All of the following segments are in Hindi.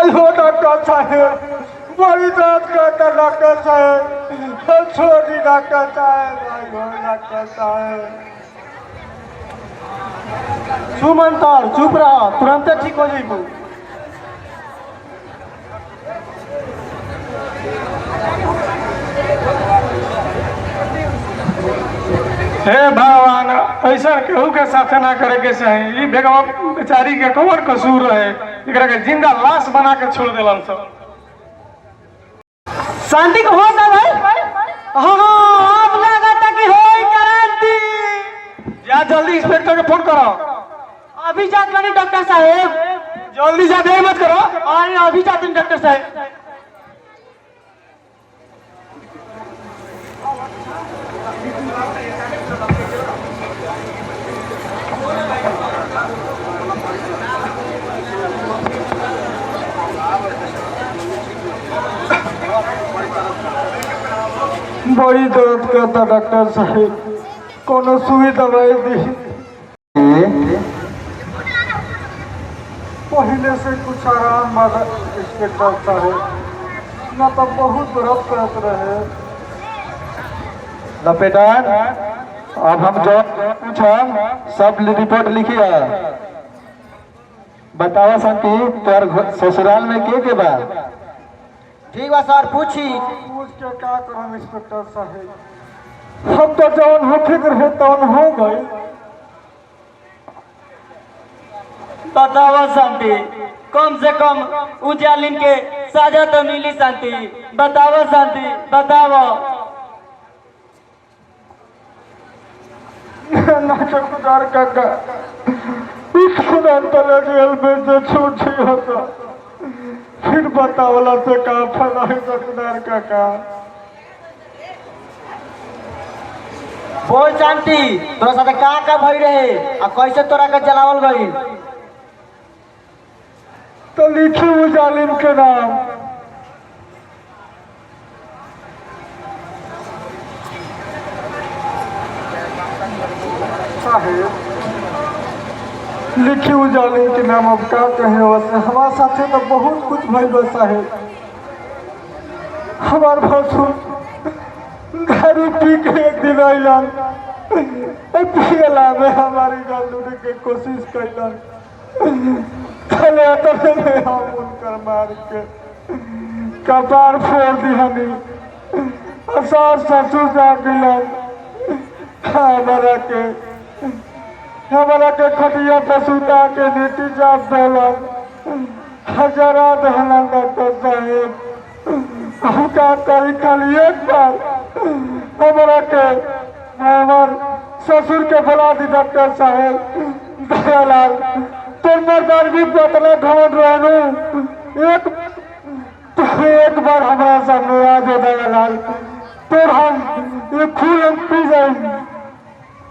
आयो डॉक्टर साहब, बड़ी दर्द करता डॉक्टर साहब, छोटी डॉक्टर साहब, आयो डॉक्टर साहब। सुमंतर चुप रहा, तुरंत ठीक हो जाइबू। हे भगवान, ऐसा केहू के साथ ना करे के चाही। बेगवा बेचारी के कौन कसूर है, एकरा के जिंदा लाश बना के छोड़ देलन सब। शांति को हो ना भाई। हाँ आप लगा कि होई क्रांति। जा जल्दी इंस्पेक्टर के फोन करो। अभी जात लगे डॉक्टर साहब, जल्दी जा, देर मत करो। अरे अभी जाते हैं डॉक्टर साहब। बड़ी दर्द करता डॉक्टर साहब, कोनो सुई दवाई दी। पहले से कुछ आराम वाला इंस्पेक्टर साहब, न तो बहुत दर्द करत रहे। लपेटान, अब हम जो पूछम सब रिपोर्ट लिखिए। बतावा शांति, तोर ससुराल में के बा? ठीक बा सर, पूछी। पूछ के क्या करम इंस्पेक्टर साहब, हम तो जौन होके रहे तौन हो गई। बतावा शांति, कम से कम उजालिन के साजा तो मिली शांति। बतावा शांति, बतावा। ना चौकीदार काका, इस खुदा तले जेल में जो छूटी होता, फिर बतावला से का फायदा है चौकीदार काका। बोल शांति, तोरा साथे का भई रहे आ कैसे तोरा के जलावल गई? तो लिखी वो जालिम के नाम। साहेब, लिखी वो जालिम के नाम। अब का कहे, वैसे हमारे साथे तो बहुत कुछ भइल बा साहेब। हमार भसुर दारू पी के एक दिन अइलन, पियला में हमारी जान लूटे के कोशिश कैलन। पहले अतने में हम उनकर मार के कपार फोड़ दिहनी। और सास ससुर जा गिलन, हमारा के खटिया पर सुता के नीति जाप देलन, हजारा दहलन डॉक्टर साहेब। हम का करी, खाली एक बार हमारा के हमार ससुर के बुला दी डॉक्टर साहेब। दयालाल, तुम मर्दार भी पतले ढूंढ रहनु, एक बार हमारा सामने आ जाए दयालाल, तो हम ये खून पी जाएंगे।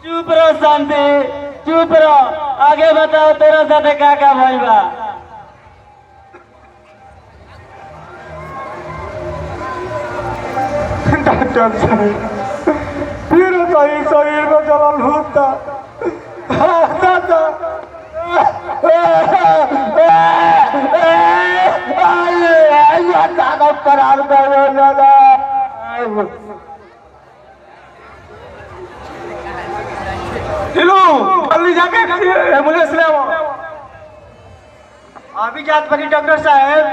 चुप रहो शांति, चुप रहो। आगे बताओ तेरा साथे का भइल बा? डॉक्टर साहब, फिर सही शरीर में जलन होता। करार जल्दी जाके एम्बुलेंस ले आओ। अभी जात बनी डॉक्टर साहब।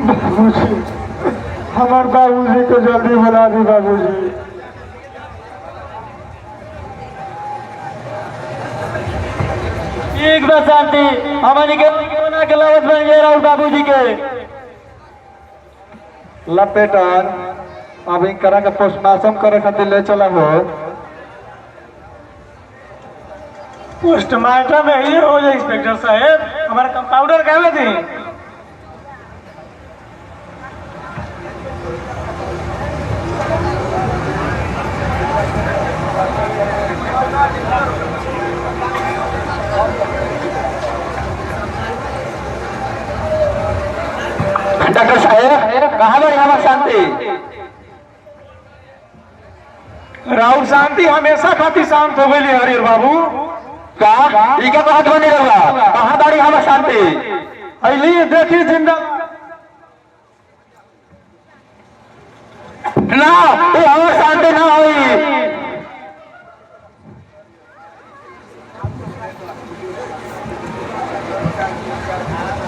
बाबूजी, हमार बाबूजी को जल्दी बुला दी। बाबूजी, एक बार शांति, हमारी के बना के लावत बन गया राहुल बाबूजी के। लपेटन, अब इनकरा के पोस्टमार्टम करे खातिर ले चला हो। पोस्टमार्टम में ही हो जाए इंस्पेक्टर साहब, हमारा कंपाउंडर कहवे थी। डॉक्टर साहब, कहाँ बड़ी हमार शांति? राहुल शांति हमेशा खातिर शांत हो गई हरियर बाबू। का ई का कहत बनी रहुआ? कहाँ बड़ी हमार शांति? अली देखी जिंदा ना वो हमार शांति ना हुई।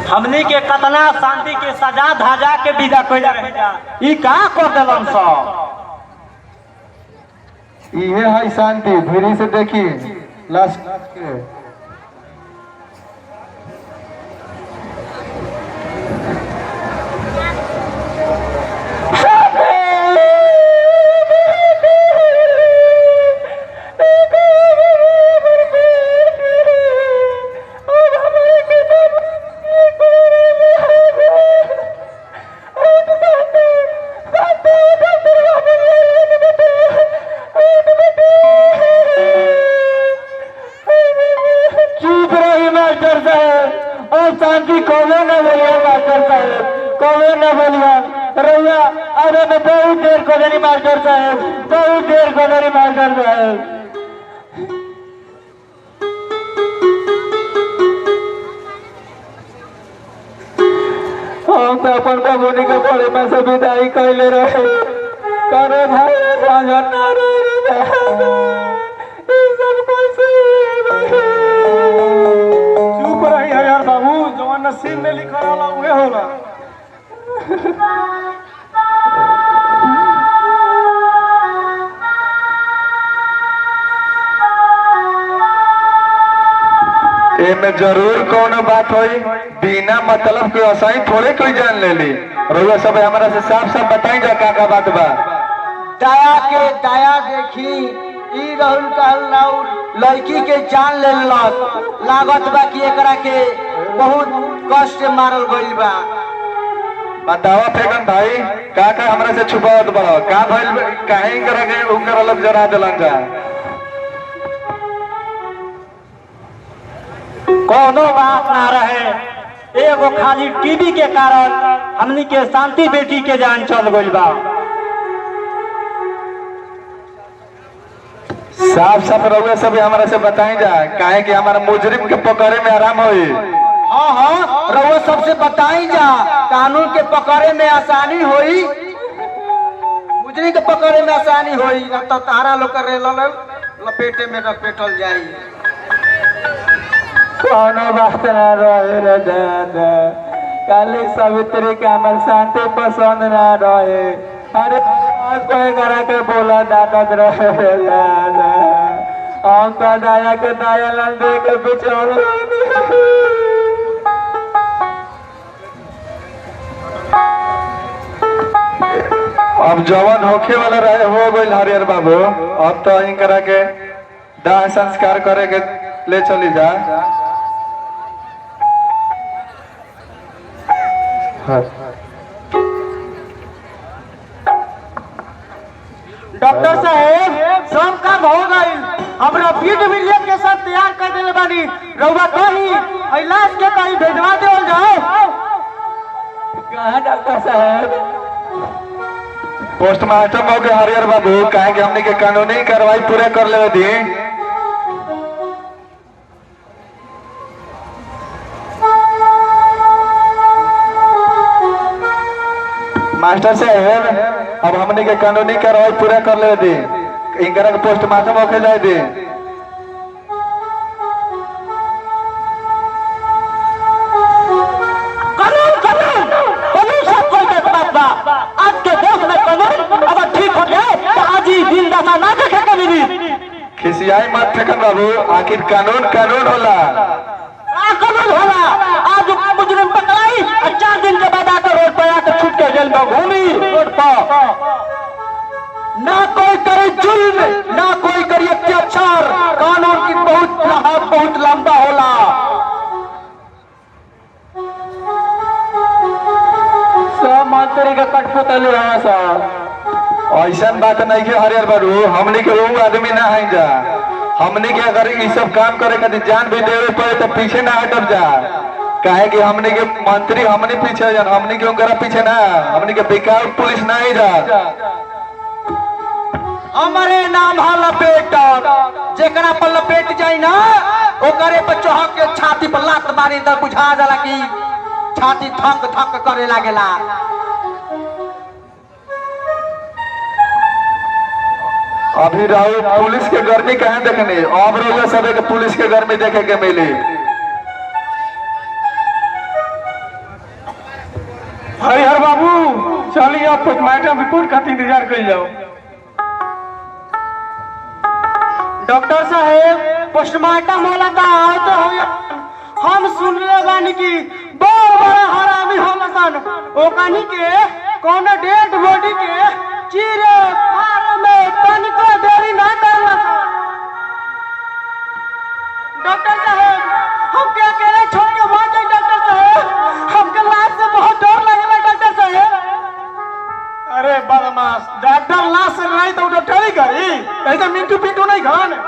हमनी के कतना शांति के सजा धाजा के विदा कैला रह जा, ई का कर देलन सब? ये है शांति, धीरे से देखी लास्ट के। शांति कौवे न बोलिया मास्टर साहब, कौवे न बोलिया रैया। अरे मैं बहुत देर को नहीं मास्टर साहब, बहुत देर को नहीं मास्टर साहब। हम तो अपन बाबूनी के बड़े में से विदाई कैले रहे। करे भाई समझ ना रहे सब कैसे चुप रही है यार बाबू, जो नसीब में लिखा रहा उहे होला। एमे जरूर कोनो बात होई, बिना मतलब के असाई थोड़े कोई जान ले ली। रउआ सब हमारा से साफ साफ बताई जा का बात बा। दया के दया देखी ई रहल कहल लड़की के जान ले लागत बा कि एकरा के बहुत कष्ट मारल गइल बा। बतावा फेगन भाई, का हमरा से छुपावत बड़ा का भइल? काहे करा के उनकर अलग जरा दिलन जा? कोनो बात ना रहे, एगो खाली टीवी के कारण हमनी के शांति बेटी के जान चल गइल बा। साफ साफ रउआ सब हमारा से बताई जा, काहे कि हमारा मुजरिम के पकड़े में आराम होई। हाँ हाँ रउआ सबसे बताई जा, कानून के पकड़े में आसानी होई, मुजरिम के पकड़े में आसानी होई। न तो तारा लोग के लपेटे में लपेटल जाई। कोनो बात ना रहे रे दादा, काली सावित्री के हमर शांति पसंद ना रहे। अरे कोई करा के बोला डाकत रहे रे दादा, हम तो दया के दया लंदे के बिचौल। अब जवान होखे वाला रहे हो गइल हरियर बाबू। अब तो इन करा के दाह संस्कार करे के ले चली जा। डॉक्टर साहब सब काम हो गई, हमरा पीठ मिलिया के साथ तैयार कर देले बानी। रउआ कहीं इलाज के कहीं भेजवा देवल जाओ। कहाँ डॉक्टर साहब? पोस्टमार्टम हो गए हरियर बाबू, काहे कि हमने के कानूनी कार्रवाई पूरा कर ले दी। मास्टर साहब अब हमने के कानूनी कार्रवाई पूरा कर ले दी, इनकरा के पोस्टमार्टम होके जाए दी। आज के देश में कानून अगर ठीक हो जाए तो आज ही दिन दशा ना देखे कभी भी। खिसियाई मत फेकन बाबू, आखिर कानून कानून होला। कानून होला, आज मुजरिम पकड़ाई और 4 दिन के बाद आकर रोड पर आकर छूट के जेल में घूमी रोड पर। ना कोई करे जुल्म, ना कोई करे अत्याचार, कानून की बहुत लंबा होला। सब मंत्री के कठपुतली है सर। ऐसा बात नहीं के हरियर बाबू, हमने के वो आदमी ना है जा। हमने के अगर ये सब काम करे खातिर जान भी देवे पड़े तो पीछे ना हटब जा। काहे कि हमने के मंत्री हमने पीछे जन हमने के उनकरा पीछे ना हमने के बेकार पुलिस ना ही जा हमारे नाम है लपेटर जेकरा पर लपेट जाई ना ओकरे पर चढ़ के छाती पर लात मारी त बुझा जाला कि छाती थक थक करे लागेला। अभी राहुल पुलिस के गर्मी कहाँ देखने अब रोजा सब के पुलिस के गर्मी देखे के मिली। हरिहर बाबू चलिए आप पोस्टमार्टम रिपोर्ट खातिर इंतजार कर जाओ। डॉक्टर साहेब पोस्टमार्टम होला त तो हम सुनले बानी कि बहुत बड़ा हरामी होला सन ओकानी के कौन डेड बॉडी के चीरे फार में तनिको देरी ना करला सन। डॉक्टर साहेब हम क्या अकेले छोड़ के भाग गए। डॉक्टर साहेब हमके लाश से बहुत डर लगेला। डॉक्टर साहेब अरे बदमाश डॉक्टर लाश से नहीं तो डॉक्टर ही करी ऐसा मिंटू पिंटू नहीं खान।